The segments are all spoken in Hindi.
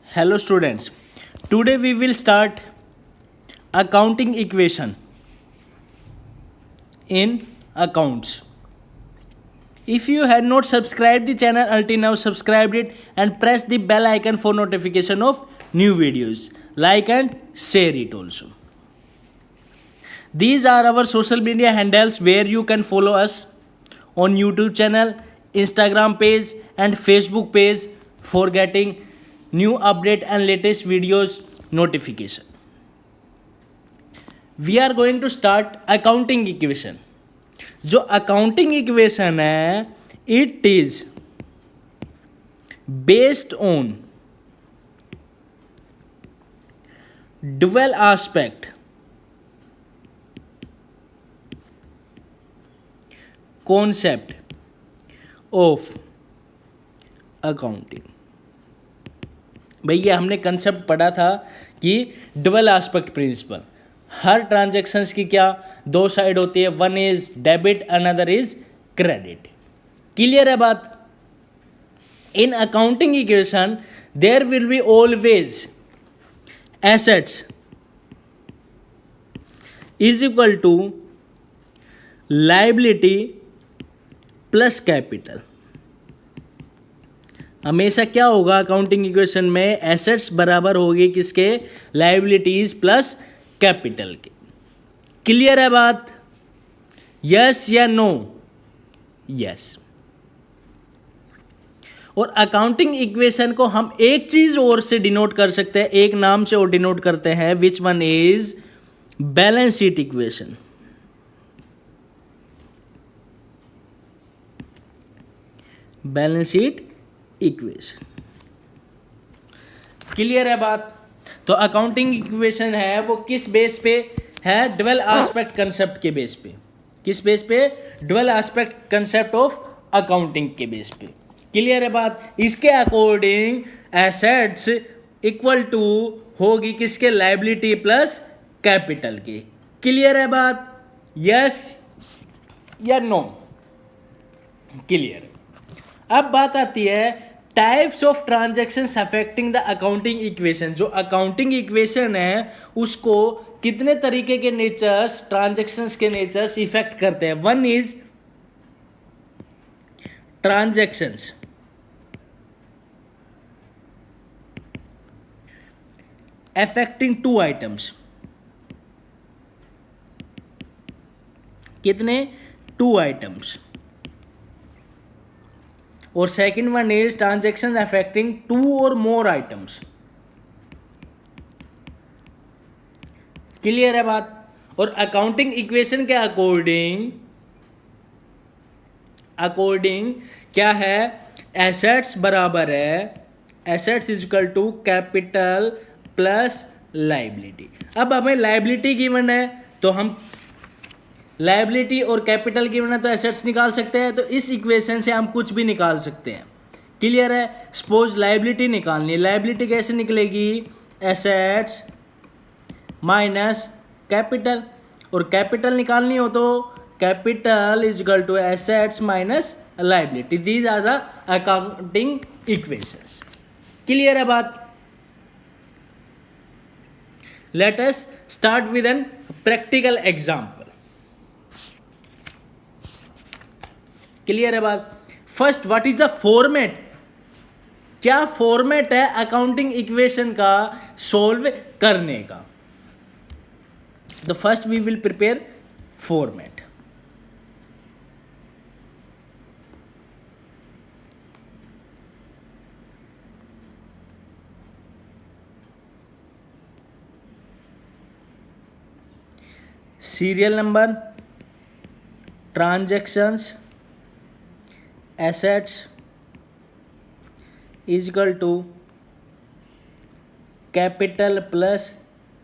Hello students, today we will start accounting equation in accounts. If you had not subscribed the channel until now, subscribe it and press the bell icon for notification of new videos. Like and share it also. These are our social media handles where you can follow us on YouTube channel, Instagram page and Facebook page for getting new update and latest videos notification. We are going to start accounting equation. जो अकाउंटिंग इक्वेशन है it is based on dual aspect concept of accounting. भैया हमने कंसेप्ट पढ़ा था कि डुअल एस्पेक्ट प्रिंसिपल, हर ट्रांजैक्शंस की क्या दो साइड होती है, one is debit another is credit. Clear है बात? In accounting equation there will be always assets is equal to liability plus capital. हमेशा क्या होगा अकाउंटिंग इक्वेशन में, एसेट्स बराबर होगी किसके, लायबिलिटीज प्लस कैपिटल के। क्लियर है बात? यस या नो? यस। और अकाउंटिंग इक्वेशन को हम एक चीज और से डिनोट कर सकते हैं, एक नाम से और डिनोट करते हैं, which one is balance sheet equation. Balance sheet equation. Clear है बात? तो अकाउंटिंग इक्वेशन है वो किस बेस पे है, डुअल एस्पेक्ट कंसेप्ट के बेस पे। किस बेस पे? Dual aspect concept of accounting के बेस पे। क्लियर है बात? इसके अकॉर्डिंग एसेट्स इक्वल टू होगी किसके, लायबिलिटी प्लस कैपिटल की। क्लियर है बात? यस या नो? क्लियर। अब बात आती है types of transactions affecting the accounting equation. जो अकाउंटिंग इक्वेशन है उसको कितने तरीके के नेचर्स, ट्रांजैक्शंस के नेचर्स इफेक्ट करते हैं। One is transactions affecting two items. कितने? Two items. और second one is transaction affecting two और मोर आइटम्स। क्लियर है बात? और अकाउंटिंग इक्वेशन के अकॉर्डिंग क्या है, एसेट्स बराबर है, assets is equal to capital plus liability. अब हमें लायबिलिटी गिवन है तो हम लायबिलिटी और कैपिटल गिवन है तो एसेट्स निकाल सकते हैं। तो इस इक्वेशन से हम कुछ भी निकाल सकते हैं। क्लियर है? सपोज लायबिलिटी निकालनी है, लायबिलिटी कैसे निकलेगी, एसेट्स माइनस कैपिटल। और कैपिटल निकालनी हो तो capital is equal to assets minus liability. These are the accounting equations. Clear है बात? Let us start with an practical example. Clear है बात? First, what is the format? क्या फॉर्मेट है अकाउंटिंग इक्वेशन का सॉल्व करने का? तो first we will prepare format. Serial number, transactions, assets is equal to capital plus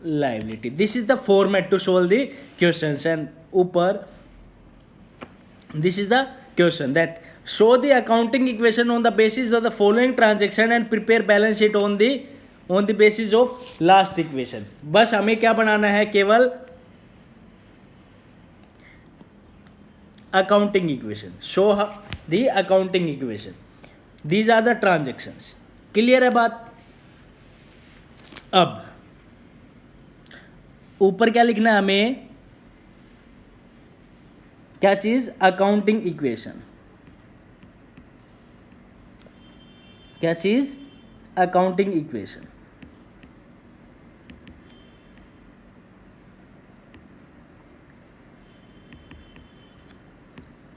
liability. This is the format to solve the questions. And ऊपर this is the question that show the accounting equation on the basis of the following transaction and prepare balance sheet on the basis of last equation. बस हमें क्या बनाना है, केवल accounting equation. Show the accounting equation. These are the transactions. Clear है बात? अब ऊपर क्या लिखना है हमें, क्या चीज, अकाउंटिंग इक्वेशन, क्या चीज, अकाउंटिंग इक्वेशन।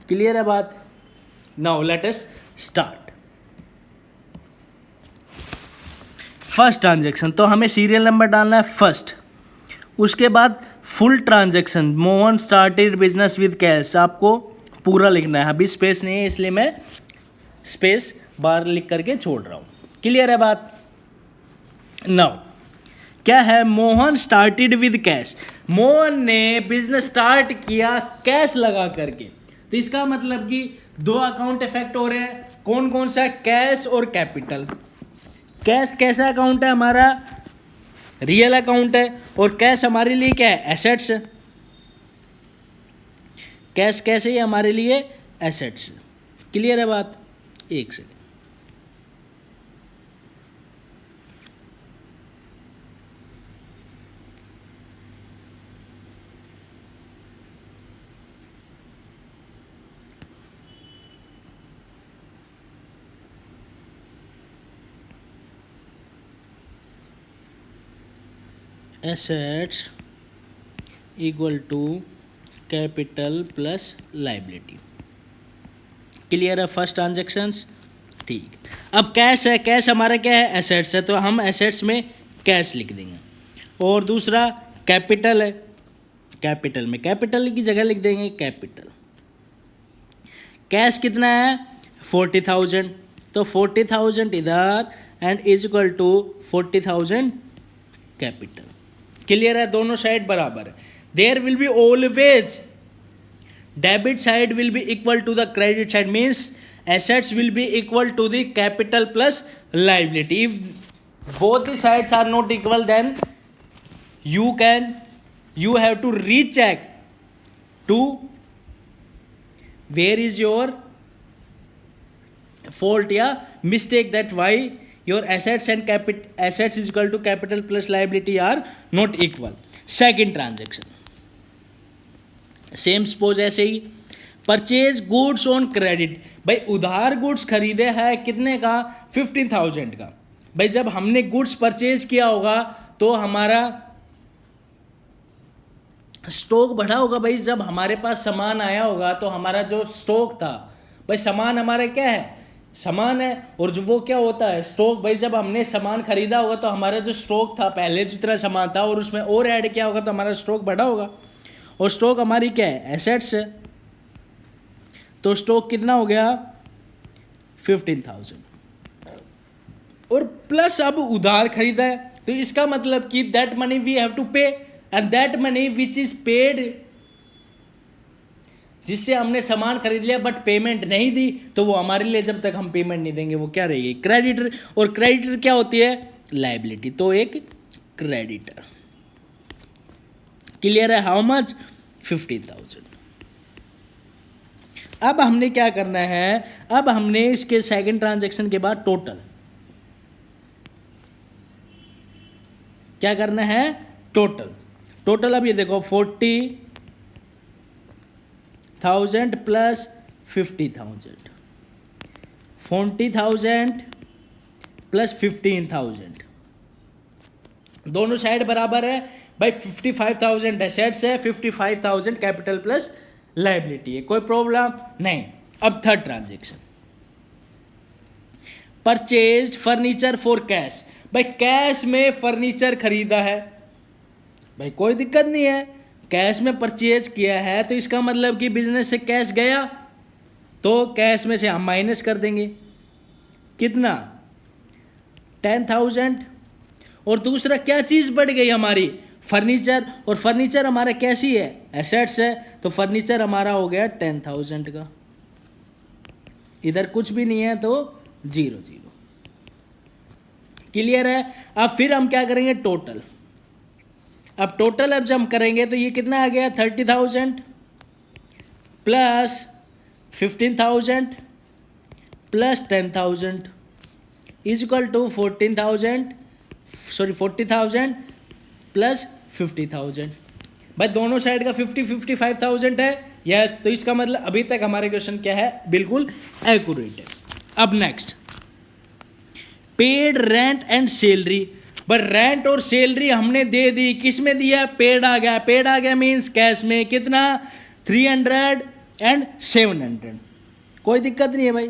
क्लियर है बात? Now let us start. First transaction, तो हमें सीरियल नंबर डालना है फर्स्ट, उसके बाद full transaction, Mohan started business with cash, आपको पूरा लिखना है। अभी स्पेस नहीं है इसलिए मैं स्पेस बार लिख करके छोड़ रहा हूँ। क्लियर है बात? नाउ क्या है, Mohan started with cash, Mohan ने बिजनेस स्टार्ट किया कैश लगा करके। तो इसका मतलब कि दो अकाउंट इफेक्ट हो रहे हैं, कौन कौन सा, कैश और कैपिटल। कैश कैसा अकाउंट है हमारा, रियल अकाउंट है, और कैश हमारे लिए क्या है, एसेट्स। कैश कैसे ही हमारे लिए एसेट्स। क्लियर है बात? एक second, assets equal to capital plus liability. Clear है फर्स्ट ट्रांजेक्शन्स? ठीक। अब कैश है, कैश हमारा क्या है, एसेट्स है, तो हम एसेट्स में कैश लिख देंगे। और दूसरा कैपिटल है, कैपिटल में कैपिटल की जगह लिख देंगे कैपिटल। कैश कितना है, 40,000, तो 40,000 इधर and is equal to 40,000 capital. Clear है? दोनों साइड बराबर है। There will be always debit side will be equal to the credit side, means assets will be equal to the capital plus liability. If both the sides are not equal, then you have to recheck to where is your fault या mistake, that why your assets and assets is equal to capital plus liability are not equal. Second transaction, same suppose ऐसे ही, परचेज गुड्स ऑन क्रेडिट। भाई उधार गुड्स खरीदे है कितने का, 15,000 का। भाई जब हमने गुड्स परचेज किया होगा तो हमारा स्टॉक बढ़ा होगा। भाई जब हमारे पास सामान आया होगा तो हमारा जो स्टॉक था, भाई सामान हमारा क्या है, सामान है, और जो वो क्या होता है, स्टॉक। भाई जब हमने सामान खरीदा होगा तो हमारा जो स्टॉक था पहले जितना सामान था और उसमें और ऐड किया होगा तो हमारा स्टॉक बढ़ा होगा। और स्टॉक हमारी क्या है, एसेट्स है, तो स्टॉक कितना हो गया, 15,000। और प्लस अब उधार खरीदा है, तो इसका मतलब कि that money we have to pay, and that money which is paid, जिससे हमने सामान खरीद लिया बट पेमेंट नहीं दी, तो वो हमारे लिए जब तक हम पेमेंट नहीं देंगे वो क्या रहेगी, क्रेडिटर। और क्रेडिटर क्या होती है, लायबिलिटी, तो एक क्रेडिटर। क्लियर है? How much, 15,000। अब हमने क्या करना है, अब हमने इसके सेकंड ट्रांजैक्शन के बाद टोटल क्या करना है, टोटल। अब ये देखो 40,000 प्लस 50,000, 40,000 प्लस 15,000, दोनों साइड बराबर है। भाई 55,000 एसेट्स है, 55,000 कैपिटल प्लस लायबिलिटी है, कोई प्रॉब्लम नहीं। अब third transaction, purchase furniture for cash. भाई कैश में फर्नीचर खरीदा है, भाई कोई दिक्कत नहीं है, कैश में परचेज किया है, तो इसका मतलब कि बिजनेस से कैश गया तो कैश में से हम माइनस कर देंगे, कितना, 10,000। और दूसरा क्या चीज़ बढ़ गई हमारी, फर्नीचर, और फर्नीचर हमारा कैसी है, एसेट्स है, तो फर्नीचर हमारा हो गया 10,000 का। इधर कुछ भी नहीं है तो 0 0। क्लियर है? अब फिर हम क्या करेंगे, टोटल। अब टोटल अब जब हम करेंगे तो ये कितना आ गया, 30,000 plus 15,000 plus 10,000 is equal to 14,000 sorry 40,000 plus 50,000। भाई दोनों साइड का 55,000 है। यस, तो इसका मतलब अभी तक हमारे क्वेश्चन क्या है, बिल्कुल एक्यूरेट है। अब next, paid rent and salary. But rent और सैलरी हमने दे दी, किस में दिया, पेड आ गया। पेड आ गया मीन्स कैश में कितना, 300 एंड 700। कोई दिक्कत नहीं है भाई।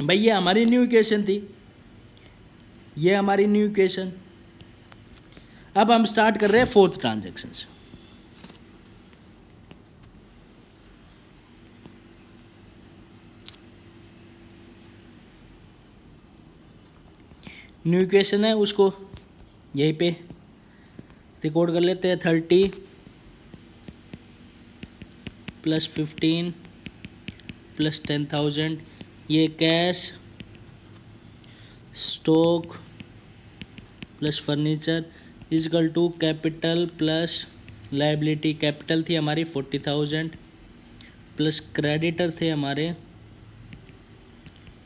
भाई ये हमारी न्यू इक्वेशन थी, ये हमारी न्यू इक्वेशन। अब हम स्टार्ट कर रहे हैं फोर्थ ट्रांजैक्शन से। न्यू इक्वेशन है, उसको यहीं पे रिकॉर्ड कर लेते हैं। 30 प्लस 15 प्लस 10,000, ये cash, stock plus furniture is equal to capital plus liability. Capital थी हमारी 40,000 प्लस क्रेडिटर थे हमारे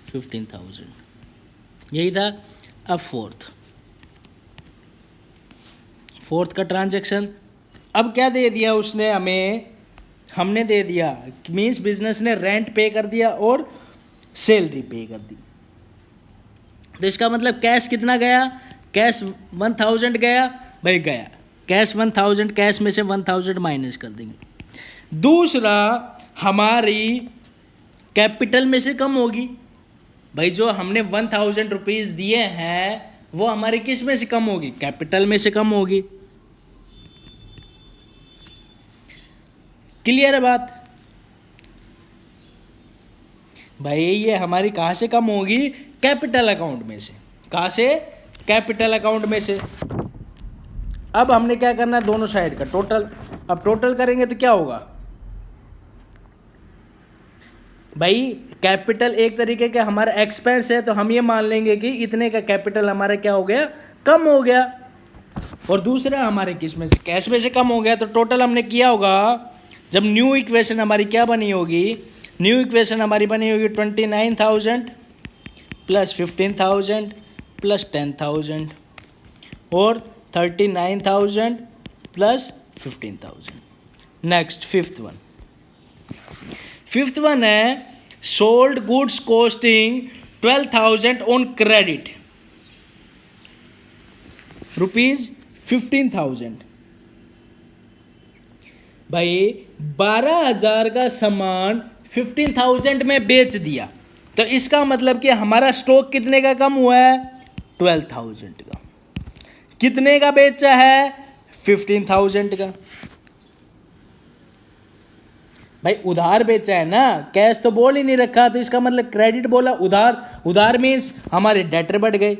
15,000, यही था। अब फोर्थ का ट्रांजैक्शन। अब क्या दे दिया उसने हमें, हमने दे दिया मीन्स बिजनेस ने रेंट पे कर दिया और सैलरी पे कर दी। तो इसका मतलब कैश कितना गया, कैश 1000 गया भाई, गया कैश 1000, कैश में से 1000 माइनस कर देंगे। दूसरा हमारी कैपिटल में से कम होगी भाई, जो हमने 1000 रुपीज दिए हैं वो हमारी किस में से कम होगी, कैपिटल में से कम होगी। क्लियर है बात भाई, ये हमारी कहां से कम होगी, कैपिटल अकाउंट में से। कहां से, कैपिटल अकाउंट में से। अब हमने क्या करना है, दोनों साइड का टोटल। अब टोटल करेंगे तो क्या होगा भाई, कैपिटल एक तरीके का हमारा एक्सपेंस है, तो हम ये मान लेंगे कि इतने का कैपिटल हमारा क्या हो गया, कम हो गया। और दूसरा हमारे किस में से, कैश में से कम हो गया। तो टोटल हमने किया होगा, जब न्यू इक्वेशन हमारी क्या बनी होगी, न्यू इक्वेशन हमारी बनी होगी 29,000 प्लस 15,000 प्लस 10,000 और 39,000 प्लस 15,000। नेक्स्ट फिफ्थ वन है sold goods costing 12,000 on credit ₹15,000। भाई 12,000 का सामान 15,000 में बेच दिया, तो इसका मतलब कि हमारा स्टॉक कितने का कम हुआ है, 12,000 का। कितने का बेचा है, 15,000 का। भाई उधार बेचा है ना, कैश तो बोल ही नहीं रखा, तो इसका मतलब क्रेडिट बोला, उधार मीन्स हमारे डेटर बढ़ गए,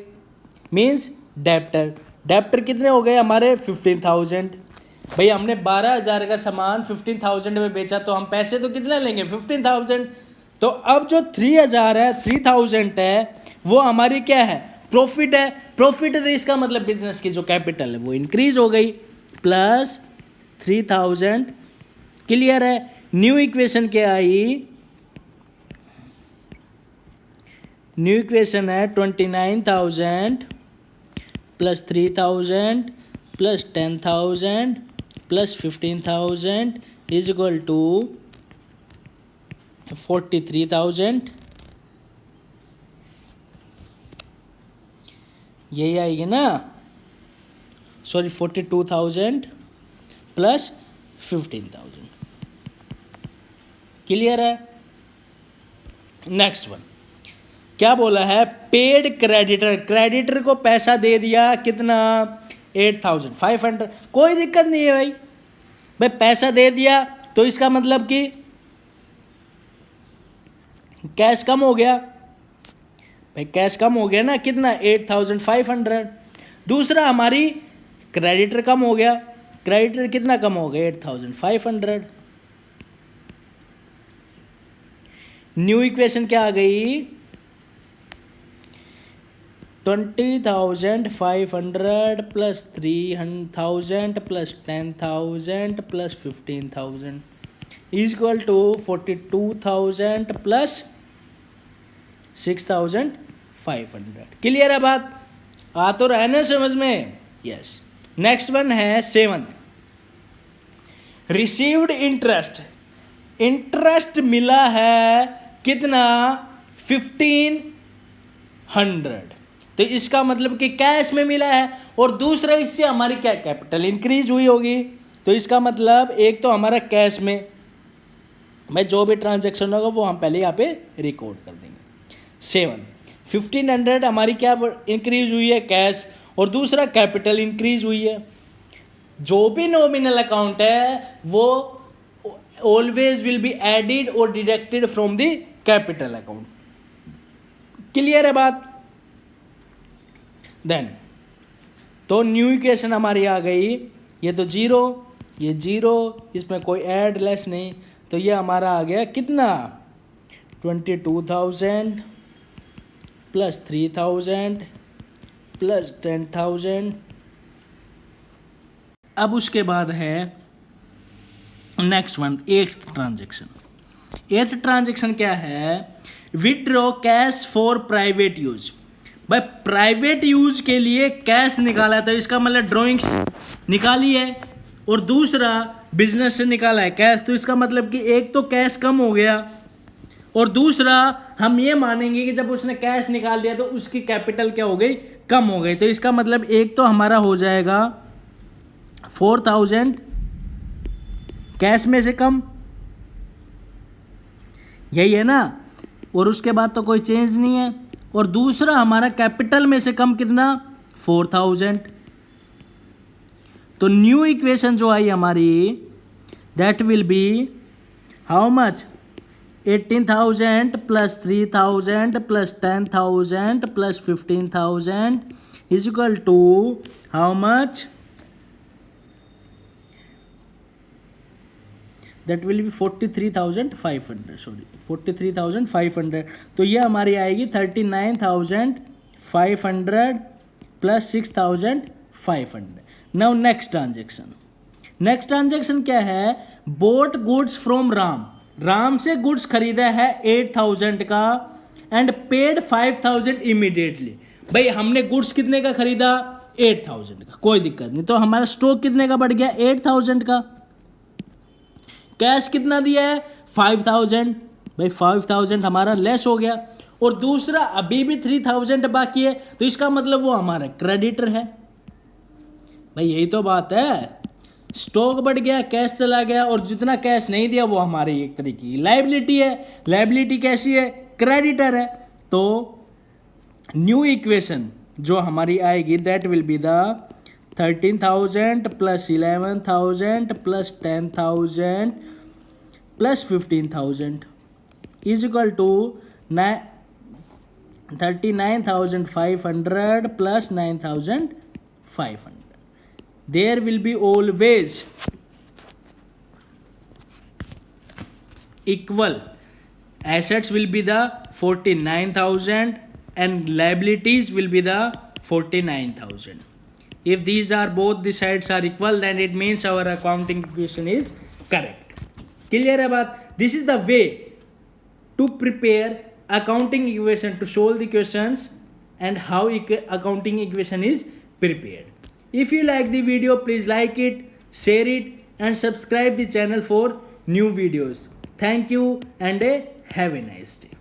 मीन्स डेप्टर कितने हो गए हमारे 15,000। भाई हमने 12,000 का सामान 15,000 में बेचा, तो हम पैसे तो कितने लेंगे, 15,000। तो अब जो 3,000 है, 3,000 है, वो हमारी क्या है, प्रॉफिट है। प्रॉफिट है तो इसका मतलब बिजनेस की जो कैपिटल है वो इंक्रीज हो गई, प्लस 3,000। क्लियर है। न्यू इक्वेशन क्या आई, न्यू इक्वेशन है 29,000 plus 3,000 plus 10,000 plus 15,000 is equal to 43,000। यही आएगी ना, सॉरी 42,000 प्लस 15,000। क्लियर है। नेक्स्ट वन क्या बोला है, पेड क्रेडिटर को पैसा दे दिया कितना, 8,500। कोई दिक्कत नहीं है भाई पैसा दे दिया, तो इसका मतलब कि कैश कम हो गया। भाई कैश कम हो गया ना, कितना, 8,500। दूसरा हमारी क्रेडिटर कम हो गया, क्रेडिटर कितना कम हो गया, 8,500। न्यू इक्वेशन क्या आ गई, 20,500 plus 3,000 plus 10,000 plus 15,000 is equal to 42,000 plus 6,500। Clear है बात। आ तो रहा है ना समझ में? यस। नेक्स्ट वन है 7th, रिसीव्ड इंटरेस्ट। इंटरेस्ट मिला है कितना? 1500। तो इसका मतलब कि कैश में मिला है, और दूसरा इससे हमारी क्या कैपिटल इंक्रीज हुई होगी। तो इसका मतलब एक तो हमारा कैश में जो भी ट्रांजैक्शन होगा वो हम पहले यहाँ पे रिकॉर्ड कर देंगे। 7, 1500 हमारी क्या इंक्रीज हुई है? कैश। और दूसरा कैपिटल इंक्रीज हुई है। जो भी नॉमिनल अकाउंट है वो ऑलवेज विल बी एडिड और deducted from the capital account. Clear है बात? देन तो न्यू इक्वेशन हमारी आ गई, ये तो 0, ये 0, इसमें कोई ऐड लेस नहीं, तो ये हमारा आ गया कितना? 22,000 प्लस 3,000 प्लस 10,000। अब उसके बाद है next one, 8th transaction. 8th transaction क्या है? Withdraw cash for private use. भाई प्राइवेट यूज के लिए कैश निकाला, तो इसका मतलब ड्रॉइंग्स निकाली है और दूसरा बिजनेस से निकाला है कैश। तो इसका मतलब कि एक तो कैश कम हो गया, और दूसरा हम ये मानेंगे कि जब उसने कैश निकाल दिया तो उसकी कैपिटल क्या हो गई? कम हो गई। तो इसका मतलब एक तो हमारा हो जाएगा 4,000 कैश में से कम, यही है ना, और उसके बाद तो कोई चेंज नहीं है, और दूसरा हमारा कैपिटल में से कम कितना? 4,000। तो न्यू इक्वेशन जो आई हमारी, that will be how much? 18,000 plus 3,000 plus 10,000 plus 15,000 is equal to how much? That will be 43,500, sorry 43,500। तो ये हमारी आएगी 39,500 plus 6,500। Now next transaction. Next transaction क्या है? Bought goods from Ram. Ram से गुड्स खरीदा है 8,000 का एंड पेड 5,000 इमीडिएटली। भाई हमने गुड्स कितने का खरीदा? 8,000 का, कोई दिक्कत नहीं। तो हमारा स्टॉक कितने का बढ़ गया? 8,000 का। कैश कितना दिया है? 5,000। भाई 5,000 हमारा लेस हो गया, और दूसरा अभी भी 3,000 बाकी है, तो इसका मतलब वो हमारा क्रेडिटर है। भाई यही तो बात है, स्टॉक बढ़ गया, कैश चला गया, और जितना कैश नहीं दिया वो हमारी एक तरीके की लायबिलिटी है। लायबिलिटी कैसी है? क्रेडिटर है। तो न्यू इक्वेशन जो हमारी आएगी, that will be the 13,000 plus 11,000 plus 10,000 plus 15,000 is equal to 39,500 plus 9,500. There will be always equal. Assets will be the 49,000 and liabilities will be the 49,000. If these are both the sides are equal, then it means our accounting equation is correct. Clear है बात? This is the way to prepare accounting equation, to solve the questions and how accounting equation is prepared. If you like the video, please like it, share it and subscribe the channel for new videos. Thank you and have a nice day.